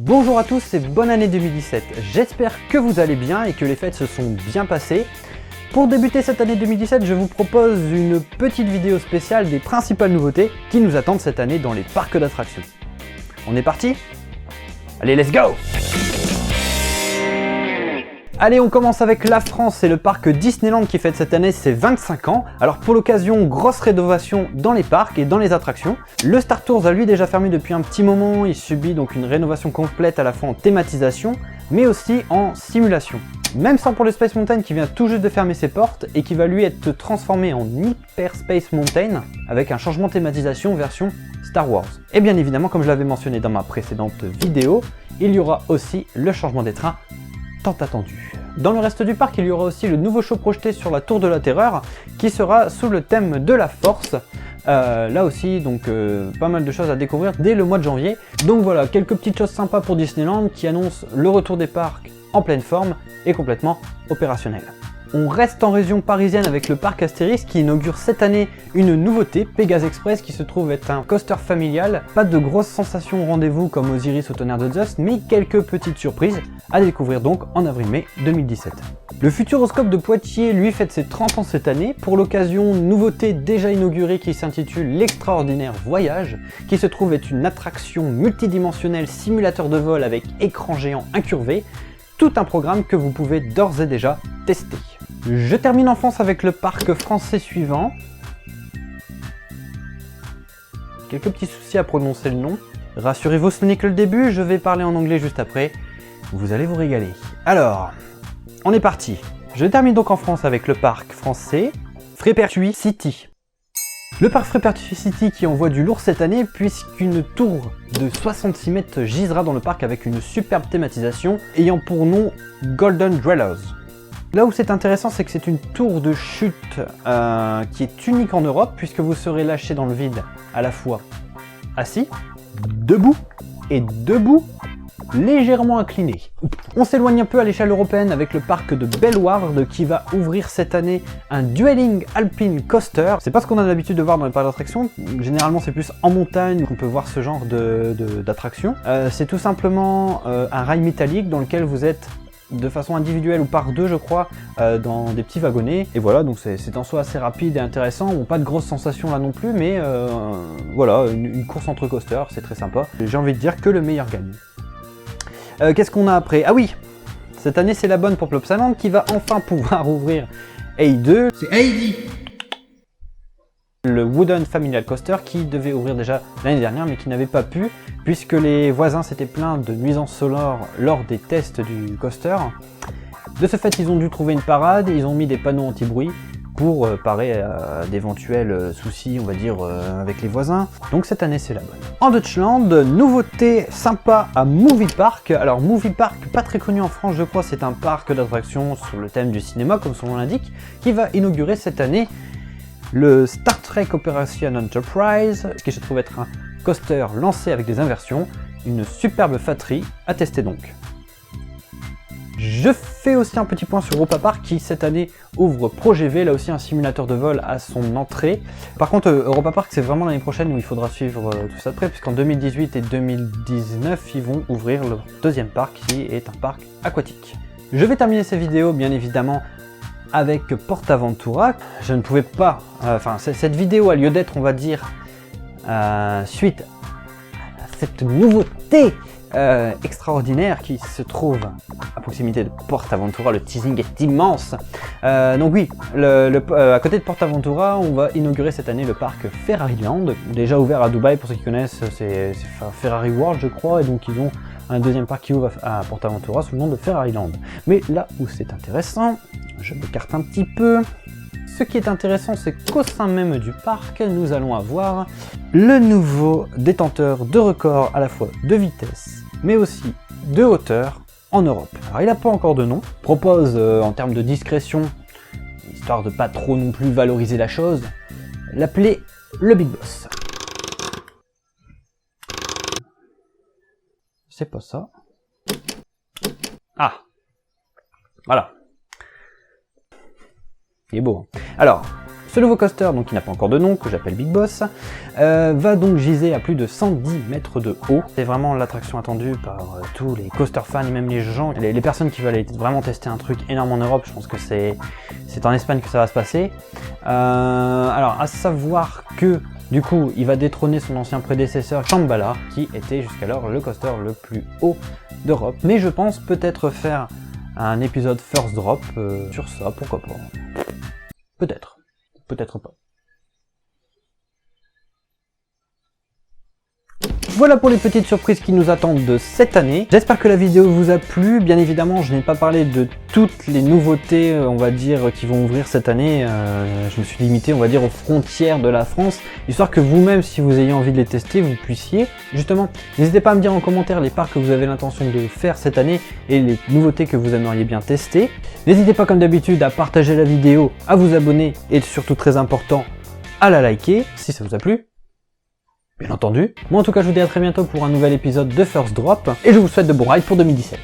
Bonjour à tous et bonne année 2017. J'espère que vous allez bien et que les fêtes se sont bien passées. Pour débuter cette année 2017, je vous propose une petite vidéo spéciale des principales nouveautés qui nous attendent cette année dans les parcs d'attractions. On est parti? Allez, let's go! Allez, on commence avec la France, c'est le parc Disneyland qui fête cette année ses 25 ans. Alors pour l'occasion, grosse rénovation dans les parcs et dans les attractions. Le Star Tours a lui déjà fermé depuis un petit moment, il subit donc une rénovation complète à la fois en thématisation, mais aussi en simulation. Même sans pour le Space Mountain qui vient tout juste de fermer ses portes et qui va lui être transformé en Hyper Space Mountain avec un changement de thématisation version Star Wars. Et bien évidemment, comme je l'avais mentionné dans ma précédente vidéo, il y aura aussi le changement des trains tant attendu. Dans le reste du parc, il y aura aussi le nouveau show projeté sur la Tour de la Terreur qui sera sous le thème de la Force. Là aussi, donc pas mal de choses à découvrir dès le mois de janvier. Donc voilà, quelques petites choses sympas pour Disneyland qui annoncent le retour des parcs en pleine forme et complètement opérationnel. On reste en région parisienne avec le parc Astérix qui inaugure cette année une nouveauté, Pégase Express, qui se trouve être un coaster familial. Pas de grosses sensations au rendez-vous comme Osiris au Tonnerre de Zeus, mais quelques petites surprises à découvrir donc en avril-mai 2017. Le Futuroscope de Poitiers, lui, fête ses 30 ans cette année. Pour l'occasion, nouveauté déjà inaugurée qui s'intitule l'Extraordinaire Voyage, qui se trouve être une attraction multidimensionnelle simulateur de vol avec écran géant incurvé. Tout un programme que vous pouvez d'ores et déjà tester. Je termine en France avec le parc français suivant. Quelques petits soucis à prononcer le nom. Rassurez-vous, ce n'est que le début, je vais parler en anglais juste après. Vous allez vous régaler. Alors, on est parti. Je termine donc en France avec le parc français Frépertuis City. Le parc Frépertuis City qui envoie du lourd cette année puisqu'une tour de 66 mètres gisera dans le parc avec une superbe thématisation ayant pour nom Golden Dwellers. Là où c'est intéressant, c'est que c'est une tour de chute qui est unique en Europe puisque vous serez lâché dans le vide à la fois assis, debout et debout légèrement incliné. On s'éloigne un peu à l'échelle européenne avec le parc de Bellward qui va ouvrir cette année un Dueling Alpine Coaster. C'est pas ce qu'on a l'habitude de voir dans les parcs d'attractions, généralement c'est plus en montagne qu'on peut voir ce genre d'attraction. C'est tout simplement un rail métallique dans lequel vous êtes de façon individuelle ou par deux je crois, dans des petits wagonnets. Et voilà, donc c'est en soi assez rapide et intéressant. Bon, pas de grosses sensations là non plus, mais voilà, une course entre coasters, c'est très sympa. J'ai envie de dire que le meilleur gagne. Qu'est-ce qu'on a après? Ah oui, cette année c'est la bonne pour Plopsaland qui va enfin pouvoir ouvrir AI2. C'est Heidi. Le Wooden Familial Coaster qui devait ouvrir déjà l'année dernière mais qui n'avait pas pu puisque les voisins s'étaient plaints de nuisances sonores lors des tests du coaster. De ce fait, ils ont dû trouver une parade et ils ont mis des panneaux anti-bruit pour parer à d'éventuels soucis, on va dire, avec les voisins. Donc cette année, c'est la bonne. En Deutschland, nouveauté sympa à Movie Park. Alors Movie Park, pas très connu en France, je crois, c'est un parc d'attractions sur le thème du cinéma, comme son nom l'indique, qui va inaugurer cette année le Star Trek Operation Enterprise, qui se trouve être un coaster lancé avec des inversions, une superbe fatterie à tester donc. Je fais aussi un petit point sur Europa Park qui cette année ouvre Projet V, là aussi un simulateur de vol à son entrée. Par contre Europa Park c'est vraiment l'année prochaine où il faudra suivre tout ça de près puisqu'en 2018 et 2019 ils vont ouvrir leur deuxième parc qui est un parc aquatique. Je vais terminer cette vidéo bien évidemment avec PortAventura. Je ne pouvais pas, cette vidéo a lieu d'être on va dire suite à cette nouveauté extraordinaire qui se trouve à proximité de PortAventura. Le teasing est immense. Donc oui, à côté de PortAventura, on va inaugurer cette année le parc Ferrariland, déjà ouvert à Dubaï pour ceux qui connaissent, c'est Ferrari World je crois, et donc ils ont un deuxième parc qui ouvre à PortAventura sous le nom de Ferrariland. Mais là où c'est intéressant, je m'écarte un petit peu. Ce qui est intéressant, c'est qu'au sein même du parc, nous allons avoir le nouveau détenteur de record à la fois de vitesse, mais aussi de hauteur en Europe. Alors il n'a pas encore de nom, propose en termes de discrétion, histoire de pas trop non plus valoriser la chose, l'appeler le Big Boss. C'est pas ça. Ah, voilà. Il est beau. Alors, Ce nouveau coaster, donc qui n'a pas encore de nom, que j'appelle Big Boss, va donc giser à plus de 110 mètres de haut. C'est vraiment l'attraction attendue par tous les coaster fans et même les gens, les personnes qui veulent aller vraiment tester un truc énorme en Europe. Je pense que c'est en Espagne que ça va se passer. Alors, à savoir que du coup, il va détrôner son ancien prédécesseur Shambhala, qui était jusqu'alors le coaster le plus haut d'Europe. Mais je pense peut-être faire un épisode First Drop sur ça, pourquoi pas. Peut-être. Peut-être pas. Voilà pour les petites surprises qui nous attendent de cette année. J'espère que la vidéo vous a plu. Bien évidemment, je n'ai pas parlé de toutes les nouveautés, on va dire, qui vont ouvrir cette année. Je me suis limité, on va dire, aux frontières de la France, histoire que vous-même, si vous ayez envie de les tester, vous puissiez. Justement, n'hésitez pas à me dire en commentaire les parcs que vous avez l'intention de faire cette année et les nouveautés que vous aimeriez bien tester. N'hésitez pas, comme d'habitude, à partager la vidéo, à vous abonner et surtout, très important, à la liker si ça vous a plu. Bien entendu. Moi en tout cas je vous dis à très bientôt pour un nouvel épisode de First Drop et je vous souhaite de bons rides pour 2017.